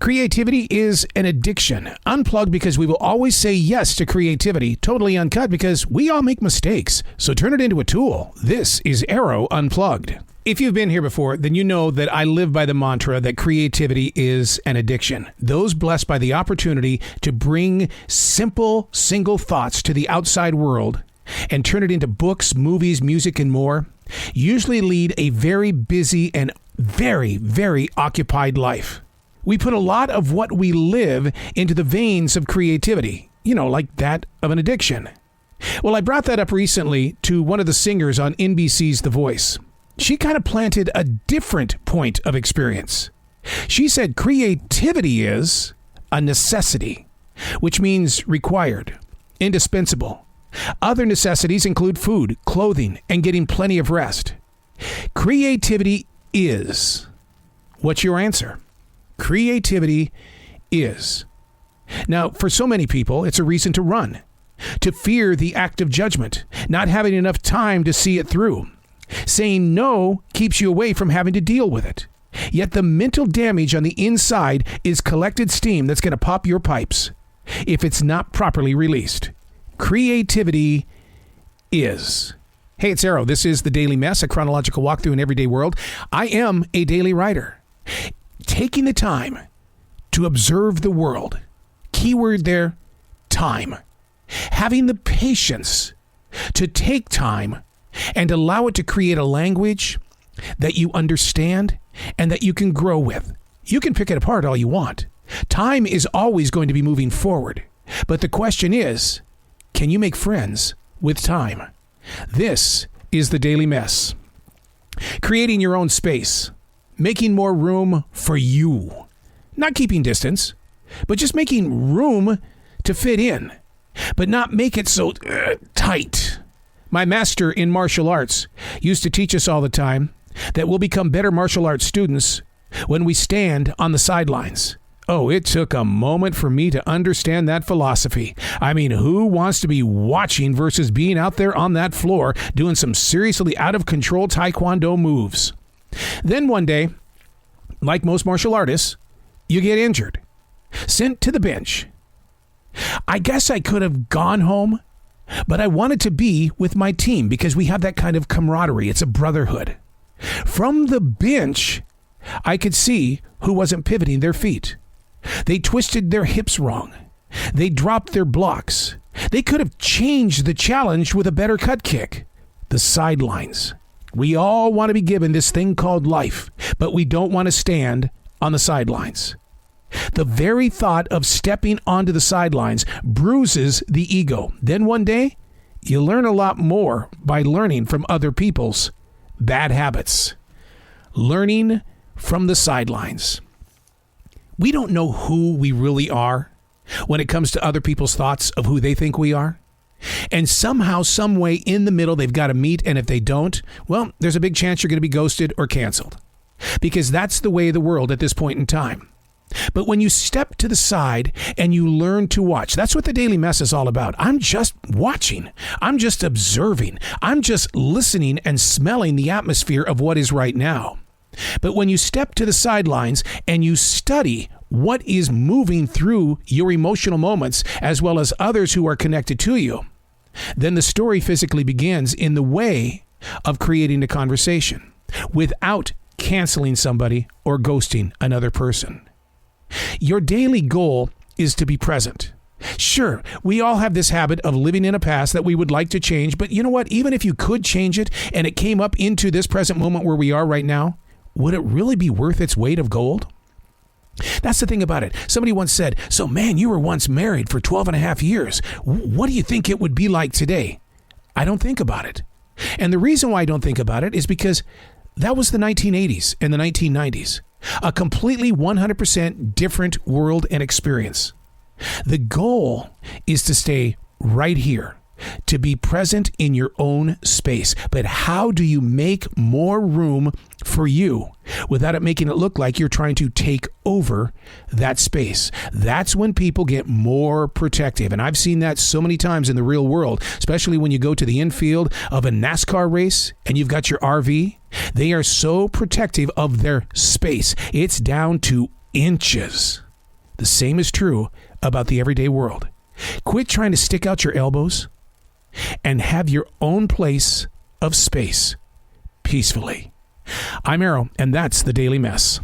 Creativity is an addiction. Unplugged because we will always say yes to creativity. Totally uncut because we all make mistakes. So turn it into a tool. This is Arroe Unplugged. If you've been here before, then you know that I live by the mantra that creativity is an addiction. Those blessed by the opportunity to bring simple, single thoughts to the outside world and turn it into books, movies, music, and more usually lead a very busy and very, very occupied life. We put a lot of what we live into the veins of creativity, like that of an addiction. Well, I brought that up recently to one of the singers on NBC's The Voice. She kind of planted a different point of experience. She said creativity is a necessity, which means required, indispensable. Other necessities include food, clothing, and getting plenty of rest. Creativity is. What's your answer? Creativity is. Now, for so many people, it's a reason to run, to fear the act of judgment, not having enough time to see it through. Saying no keeps you away from having to deal with it. Yet the mental damage on the inside is collected steam that's going to pop your pipes if it's not properly released. Creativity is. Hey, it's Arroe. This is The Daily Mess, a chronological walk through an everyday world. I am a daily writer. Taking the time to observe the world. Keyword there, time. Having the patience to take time and allow it to create a language that you understand and that you can grow with. You can pick it apart all you want. Time is always going to be moving forward. But the question is, can you make friends with time? This is The Daily Mess. Creating your own space. Making more room for you. Not keeping distance, but just making room to fit in, but not make it so tight. My master in martial arts used to teach us all the time that we'll become better martial arts students when we stand on the sidelines. Oh, it took a moment for me to understand that philosophy. I mean, who wants to be watching versus being out there on that floor doing some seriously out of control taekwondo moves? Then one day, like most martial artists, you get injured, sent to the bench. I guess I could have gone home, but I wanted to be with my team because we have that kind of camaraderie. It's a brotherhood. From the bench, I could see who wasn't pivoting their feet. They twisted their hips wrong. They dropped their blocks. They could have changed the challenge with a better cut kick. The sidelines. We all want to be given this thing called life, but we don't want to stand on the sidelines. The very thought of stepping onto the sidelines bruises the ego. Then one day, you learn a lot more by learning from other people's bad habits. Learning from the sidelines. We don't know who we really are when it comes to other people's thoughts of who they think we are. And somehow, some way in the middle, they've got to meet. And if they don't, well, there's a big chance you're going to be ghosted or canceled. Because that's the way of the world at this point in time. But when you step to the side and you learn to watch, that's what the Daily Mess is all about. I'm just watching. I'm just observing. I'm just listening and smelling the atmosphere of what is right now. But when you step to the sidelines and you study what is moving through your emotional moments as well as others who are connected to you, then the story physically begins in the way of creating a conversation without canceling somebody or ghosting another person. Your daily goal is to be present. Sure, we all have this habit of living in a past that we would like to change, but you know what? Even if you could change it and it came up into this present moment where we are right now, would it really be worth its weight of gold? That's the thing about it. Somebody once said, so man, you were once married for 12 and a half years. What do you think it would be like today? I don't think about it. And the reason why I don't think about it is because that was the 1980s and the 1990s. A completely 100% different world and experience. The goal is to stay right here, to be present in your own space. But how do you make more room for you without it making it look like you're trying to take over that space? That's when people get more protective. And I've seen that so many times in the real world, especially when you go to the infield of a NASCAR race and you've got your RV. They are so protective of their space. It's down to inches. The same is true about the everyday world. Quit trying to stick out your elbows and have your own place of space peacefully. I'm Arroe, and that's the Daily Mess.